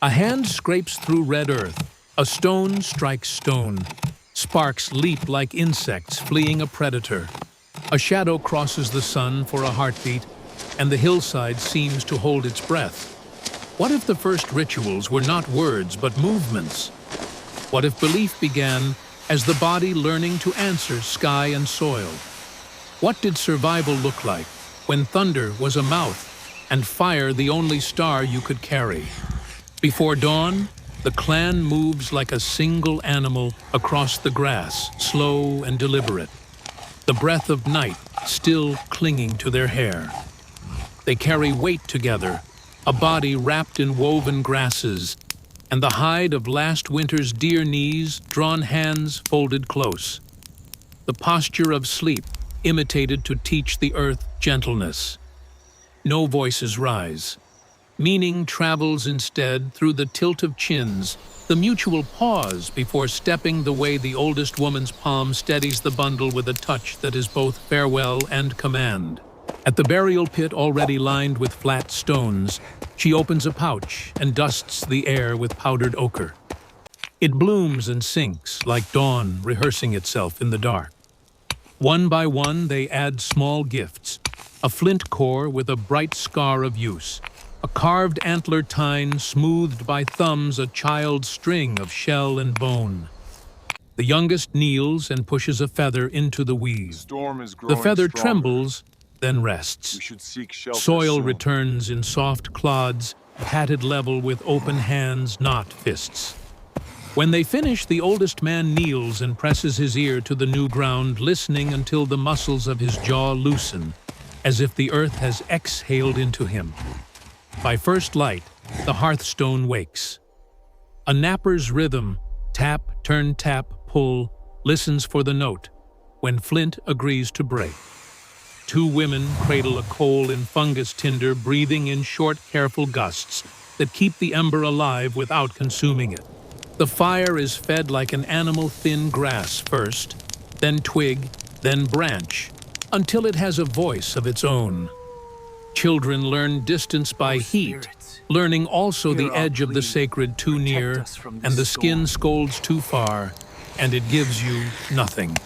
A hand scrapes through red earth. A stone strikes stone. Sparks leap like insects fleeing a predator. A shadow crosses the sun for a heartbeat, and the hillside seems to hold its breath. What if the first rituals were not words but movements? What if belief began as the body learning to answer sky and soil? What did survival look like when thunder was a mouth and fire the only star you could carry? Before dawn, the clan moves like a single animal across the grass, slow and deliberate, the breath of night still clinging to their hair. They carry weight together, a body wrapped in woven grasses, and the hide of last winter's deer knees, drawn hands folded close. The posture of sleep, imitated to teach the earth gentleness. No voices rise. Meaning travels instead through the tilt of chins, the mutual pause before stepping the way the oldest woman's palm steadies the bundle with a touch that is both farewell and command. At the burial pit already lined with flat stones, she opens a pouch and dusts the air with powdered ochre. It blooms and sinks like dawn rehearsing itself in the dark. One by one they add small gifts, a flint core with a bright scar of use, a carved antler tine smoothed by thumbs, a child's string of shell and bone. The youngest kneels and pushes a feather into the weave. The feather trembles, then rests. Soil returns in soft clods, patted level with open hands, not fists. When they finish, the oldest man kneels and presses his ear to the new ground, listening until the muscles of his jaw loosen, as if the earth has exhaled into him. By first light, the hearthstone wakes. A napper's rhythm, tap, turn, tap, pull, listens for the note, when flint agrees to break. Two women cradle a coal in fungus tinder, breathing in short, careful gusts that keep the ember alive without consuming it. The fire is fed like an animal thin grass first, then twig, then branch, until it has a voice of its own. Children learn distance by heat, learning also the edge of the sacred too near, and the skin scolds too far, and it gives you nothing.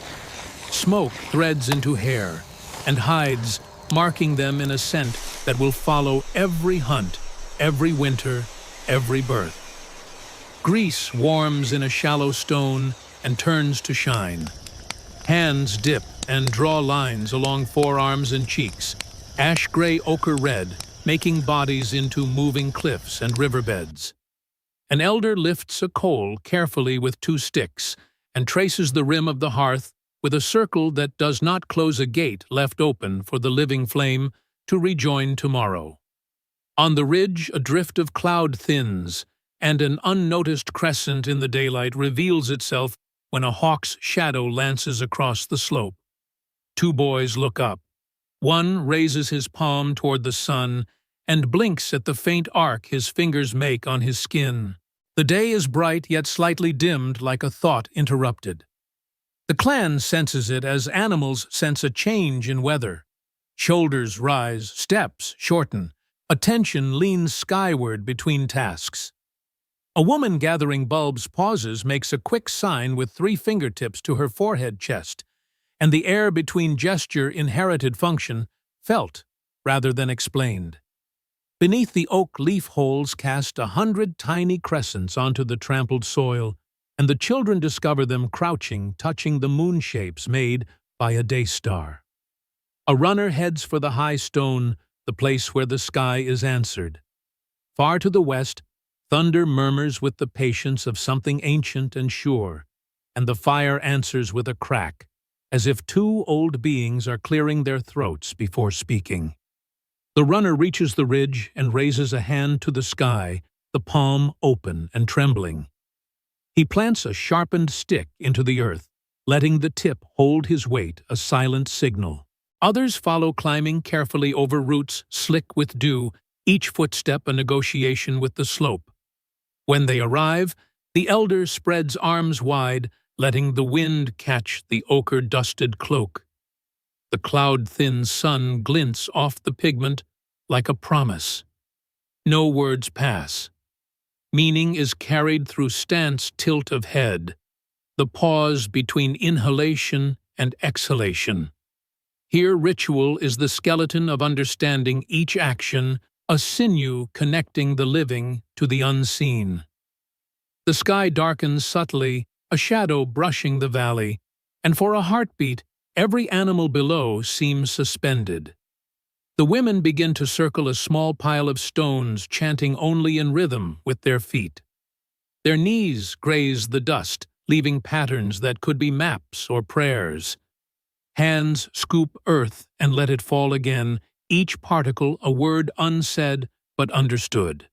Smoke threads into hair and hides, marking them in a scent that will follow every hunt, every winter, every birth. Grease warms in a shallow stone and turns to shine. Hands dip and draw lines along forearms and cheeks, ash-gray ochre red, making bodies into moving cliffs and riverbeds. An elder lifts a coal carefully with two sticks and traces the rim of the hearth with a circle that does not close a gate left open for the living flame to rejoin tomorrow. On the ridge, a drift of cloud thins, and an unnoticed crescent in the daylight reveals itself when a hawk's shadow lances across the slope. Two boys look up. One raises his palm toward the sun and blinks at the faint arc his fingers make on his skin. The day is bright yet slightly dimmed like a thought interrupted. The clan senses it as animals sense a change in weather. Shoulders rise, steps shorten. Attention leans skyward between tasks. A woman gathering bulbs pauses, makes a quick sign with 3 fingertips to her forehead chest, and the air between gesture inherited function, felt rather than explained. Beneath the oak leaf holes cast 100 tiny crescents onto the trampled soil, and the children discover them crouching, touching the moon shapes made by a day star. A runner heads for the high stone, the place where the sky is answered. Far to the west, thunder murmurs with the patience of something ancient and sure, and the fire answers with a crack, as if 2 old beings are clearing their throats before speaking. The runner reaches the ridge and raises a hand to the sky, the palm open and trembling. He plants a sharpened stick into the earth, letting the tip hold his weight, a silent signal. Others follow, climbing carefully over roots slick with dew, each footstep a negotiation with the slope. When they arrive, the elder spreads arms wide, letting the wind catch the ochre-dusted cloak. The cloud-thin sun glints off the pigment like a promise. No words pass. Meaning is carried through stance tilt of head, the pause between inhalation and exhalation. Here ritual is the skeleton of understanding each action, a sinew connecting the living to the unseen. The sky darkens subtly, a shadow brushing the valley, and for a heartbeat, every animal below seems suspended. The women begin to circle a small pile of stones, chanting only in rhythm with their feet. Their knees graze the dust, leaving patterns that could be maps or prayers. Hands scoop earth and let it fall again, each particle a word unsaid but understood.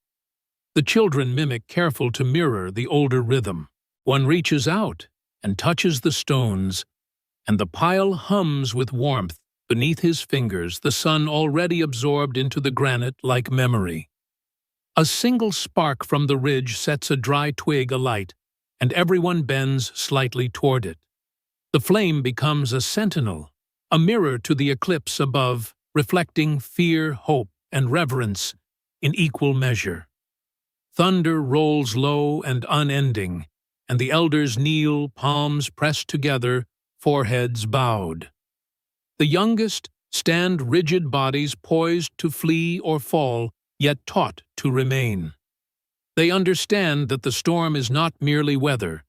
The children mimic, careful to mirror the older rhythm. One reaches out and touches the stones, and the pile hums with warmth. Beneath his fingers, the sun already absorbed into the granite like memory. A single spark from the ridge sets a dry twig alight, and everyone bends slightly toward it. The flame becomes a sentinel, a mirror to the eclipse above, reflecting fear, hope, and reverence in equal measure. Thunder rolls low and unending, and the elders kneel, palms pressed together, foreheads bowed. The youngest stand rigid bodies poised to flee or fall, yet taught to remain. They understand that the storm is not merely weather.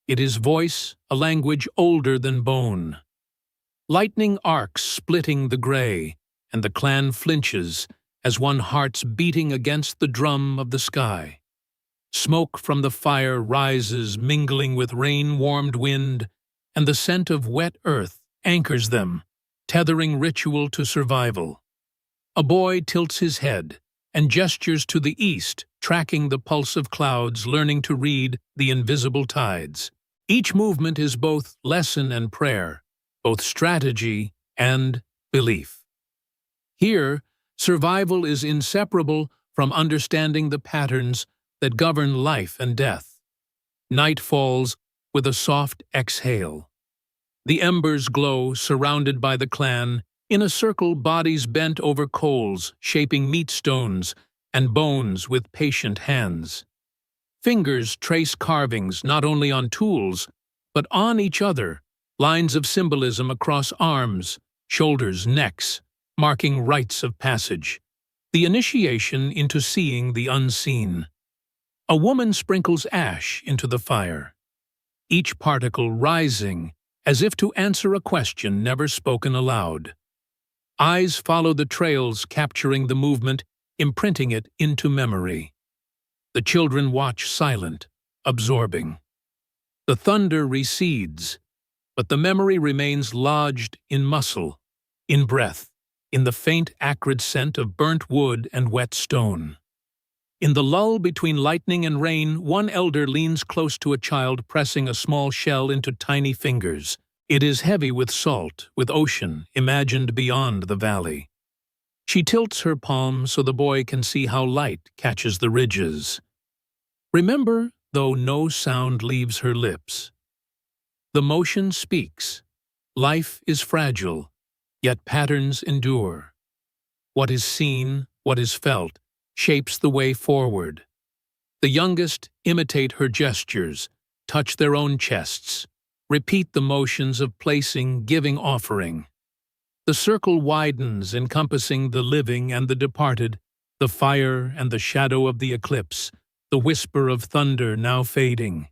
It is voice, a language older than bone. Lightning arcs splitting the gray, and the clan flinches as one heart's beating against the drum of the sky. Smoke from the fire rises, mingling with rain-warmed wind, and the scent of wet earth anchors them, tethering ritual to survival. A boy tilts his head and gestures to the east, tracking the pulse of clouds, learning to read the invisible tides. Each movement is both lesson and prayer, both strategy and belief. Here, survival is inseparable from understanding the patterns that govern life and death. Night falls with a soft exhale. The embers glow, surrounded by the clan, in a circle, bodies bent over coals, shaping meat stones and bones with patient hands. Fingers trace carvings not only on tools, but on each other, lines of symbolism across arms, shoulders, necks, marking rites of passage. The initiation into seeing the unseen. A woman sprinkles ash into the fire, each particle rising as if to answer a question never spoken aloud. Eyes follow the trails, capturing the movement, imprinting it into memory. The children watch silent, absorbing. The thunder recedes, but the memory remains lodged in muscle, in breath, in the faint acrid scent of burnt wood and wet stone. In the lull between lightning and rain, one elder leans close to a child, pressing a small shell into tiny fingers. It is heavy with salt, with ocean imagined beyond the valley. She tilts her palm so the boy can see how light catches the ridges. Remember, though no sound leaves her lips. The motion speaks. Life is fragile, yet patterns endure. What is seen, what is felt, shapes the way forward. The youngest imitate her gestures, touch their own chests, repeat the motions of placing, giving, offering. The circle widens, encompassing the living and the departed, the fire and the shadow of the eclipse, the whisper of thunder now fading.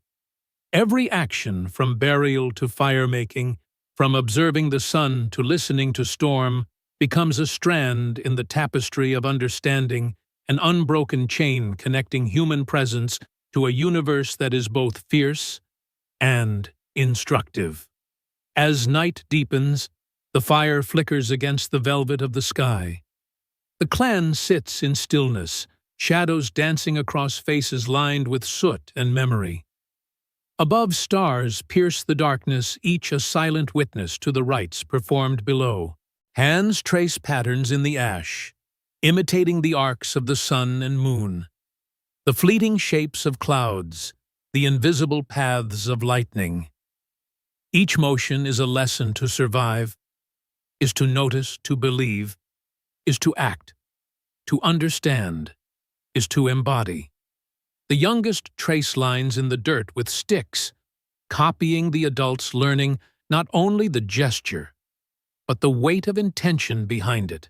Every action, from burial to fire-making, from observing the sun to listening to storm, becomes a strand in the tapestry of understanding, an unbroken chain connecting human presence to a universe that is both fierce and instructive. As night deepens, the fire flickers against the velvet of the sky. The clan sits in stillness, shadows dancing across faces lined with soot and memory. Above, stars pierce the darkness, each a silent witness to the rites performed below. Hands trace patterns in the ash, imitating the arcs of the sun and moon, the fleeting shapes of clouds, the invisible paths of lightning. Each motion is a lesson to survive, is to notice, to believe, is to act, to understand, is to embody. The youngest trace lines in the dirt with sticks, copying the adults, learning not only the gesture, but the weight of intention behind it.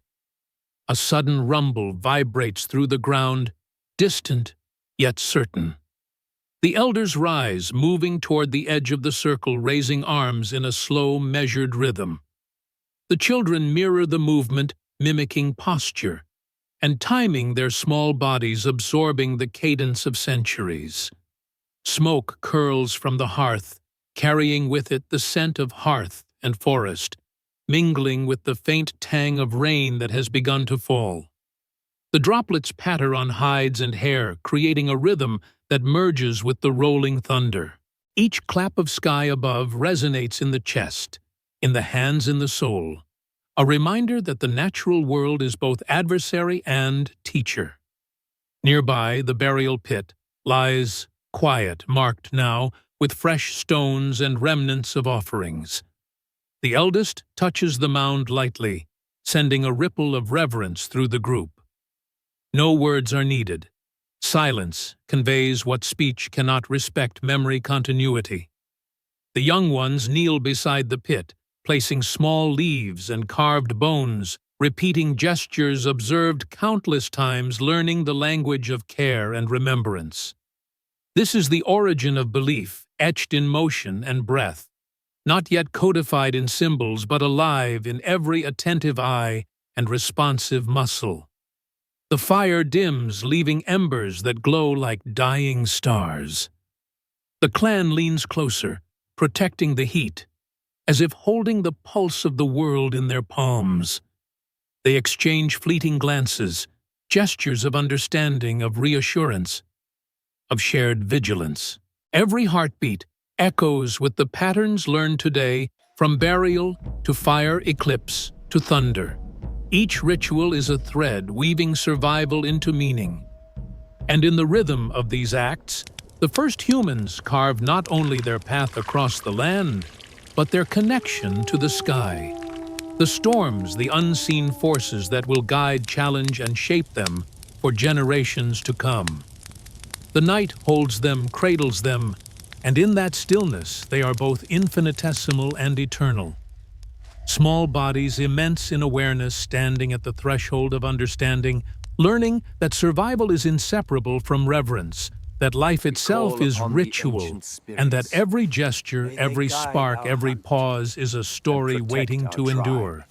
A sudden rumble vibrates through the ground, distant yet certain. The elders rise, moving toward the edge of the circle, raising arms in a slow, measured rhythm. The children mirror the movement, mimicking posture, and timing their small bodies, absorbing the cadence of centuries. Smoke curls from the hearth, carrying with it the scent of hearth and forest, mingling with the faint tang of rain that has begun to fall. The droplets patter on hides and hair, creating a rhythm that merges with the rolling thunder. Each clap of sky above resonates in the chest, in the hands, in the soul, a reminder that the natural world is both adversary and teacher. Nearby, the burial pit lies quiet, marked now with fresh stones and remnants of offerings. The eldest touches the mound lightly, sending a ripple of reverence through the group. No words are needed. Silence conveys what speech cannot: respect, memory, continuity. The young ones kneel beside the pit, placing small leaves and carved bones, repeating gestures observed countless times, learning the language of care and remembrance. This is the origin of belief, etched in motion and breath, not yet codified in symbols, but alive in every attentive eye and responsive muscle. The fire dims, leaving embers that glow like dying stars. The clan leans closer, protecting the heat, as if holding the pulse of the world in their palms. They exchange fleeting glances, gestures of understanding, of reassurance, of shared vigilance. Every heartbeat echoes with the patterns learned today, from burial to fire, eclipse to thunder. Each ritual is a thread weaving survival into meaning. And in the rhythm of these acts, the first humans carved not only their path across the land, but their connection to the sky. The storms, the unseen forces that will guide, challenge, and shape them for generations to come. The night holds them, cradles them, and in that stillness they are both infinitesimal and eternal. Small bodies, immense in awareness, standing at the threshold of understanding, learning that survival is inseparable from reverence, that life itself is ritual, and that every gesture, every spark, every pause is a story waiting to endure.